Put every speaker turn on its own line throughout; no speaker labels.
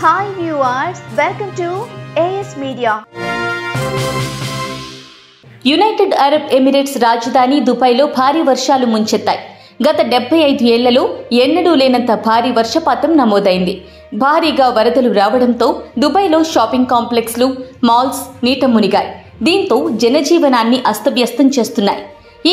Hi viewers, welcome to AS Media.
United Arab Emirates రాజధాని దుబాయ్లో భారీ వర్షాలు ముంచెత్తాయి. గత 75 ఏళ్లలో ఎన్నడూ లేనంత భారీ వర్షపాతం నమోదైంది. భారీగా వరదలు రావడంతో దుబాయ్లో షాపింగ్ కాంప్లెక్స్లు, మాల్స్ నీట మునిగాయి. దీంతో జనజీవనాన్ని అస్తవ్యస్తం చేస్తున్నాయి.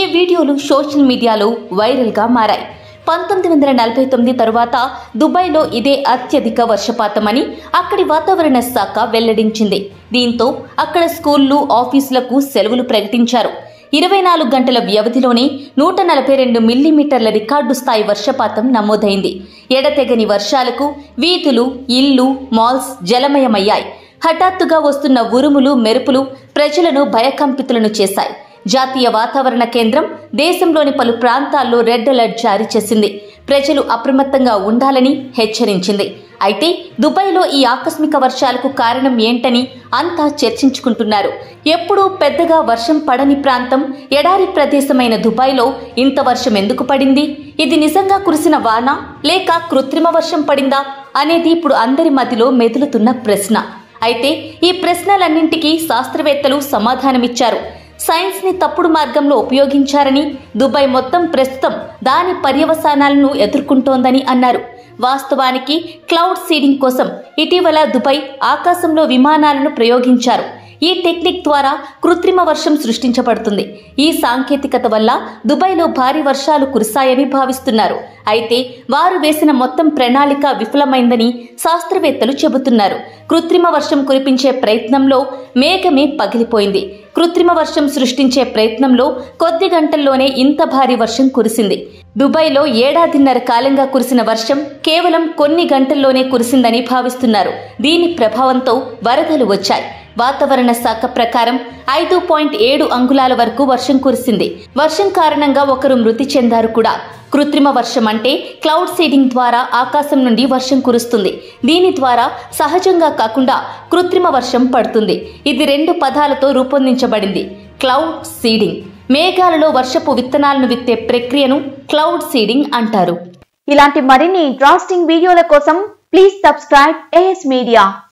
ఈ వీడియోలు సోషల్ మీడియాలో వైరల్గా మారాయి. 1949 తరువాత దుబాయ్లో ఇదే అత్యధిక వర్షపాతమని అక్కడి వాతావరణ శాఖ వెల్లడించింది. దీంతో అక్కడ స్కూళ్లు, ఆఫీసులకు సెలవులు ప్రకటించారు. 24 గంటల వ్యవధిలోనే 142 మిల్లీమీటర్ల రికార్డు స్థాయి వర్షపాతం నమోదైంది. ఎడతెగని వర్షాలకు వీధులు, ఇళ్లు, మాల్స్ జలమయమయ్యాయి. హఠాత్తుగా వస్తున్న ఉరుములు, మెరుపులు ప్రజలను భయకంపితులను చేశాయి. జాతీయ వాతావరణ కేంద్రం దేశంలోని పలు ప్రాంతాల్లో రెడ్ అలర్ట్ జారీ చేసింది. ప్రజలు అప్రమత్తంగా ఉండాలని హెచ్చరించింది. అయితే దుబాయ్లో ఈ ఆకస్మిక వర్షాలకు కారణం ఏంటని అంతా చర్చించుకుంటున్నారు. ఎప్పుడూ పెద్దగా వర్షం పడని ప్రాంతం, ఎడారి ప్రదేశమైన దుబాయ్లో ఇంత వర్షం ఎందుకు పడింది? ఇది నిజంగా కురిసిన వాన లేక కృత్రిమ వర్షం పడిందా అనేది ఇప్పుడు అందరి మధ్యలో మెదులుతున్న ప్రశ్న. అయితే ఈ ప్రశ్నలన్నింటికీ శాస్త్రవేత్తలు సమాధానమిచ్చారు. సైన్స్ ని తప్పుడు మార్గంలో ఉపయోగించారని, దుబాయ్ మొత్తం ప్రస్తుతం దాని పర్యవసానాలను ఎదుర్కొంటోందని అన్నారు. వాస్తవానికి క్లౌడ్ సీడింగ్ కోసం ఇటీవల దుబాయ్ ఆకాశంలో విమానాలను ప్రయోగించారు. ఈ టెక్నిక్ ద్వారా కృత్రిమ వర్షం సృష్టించబడుతుంది. ఈ సాంకేతికత వల్ల దుబాయ్లో భారీ వర్షాలు కురిశాయని భావిస్తున్నారు. అయితే వారు వేసిన మొత్తం ప్రణాళిక విఫలమైందని శాస్త్రవేత్తలు చెబుతున్నారు. కృత్రిమ వర్షం కురిపించే ప్రయత్నంలో మేఘమే పగిలిపోయింది. కృత్రిమ వర్షం సృష్టించే ప్రయత్నంలో కొద్ది గంటల్లోనే ఇంత భారీ వర్షం కురిసింది. దుబాయ్లో ఏడాదిన్నర కాలంగా కురిసిన వర్షం కేవలం కొన్ని గంటల్లోనే కురిసిందని భావిస్తున్నారు. దీని ప్రభావంతో వరదలు వచ్చాయి. వాతావరణ శాఖ ప్రకారం 5.7 అంగుళాల వరకు వర్షం కురిసింది. వర్షం కారణంగా ఒకరు మృతి చెందారు కూడా. కృత్రిమ వర్షం అంటే క్లౌడ్ సీడింగ్ ద్వారా ఆకాశం నుండి వర్షం కురుస్తుంది. దీని ద్వారా సహజంగా కాకుండా కృత్రిమ వర్షం పడుతుంది. ఇది 2 పదాలతో రూపొందించబడింది. Cloud seeding. మేఘాలలో వర్షపు విత్తనాలను విత్తే ప్రక్రియను క్లౌడ్ సీడింగ్ అంటారు.
ఇలాంటి మరిన్ని ఇంట్రెస్టింగ్ వీడియోల కోసం ప్లీజ్ సబ్స్క్రైబ్ AS Media.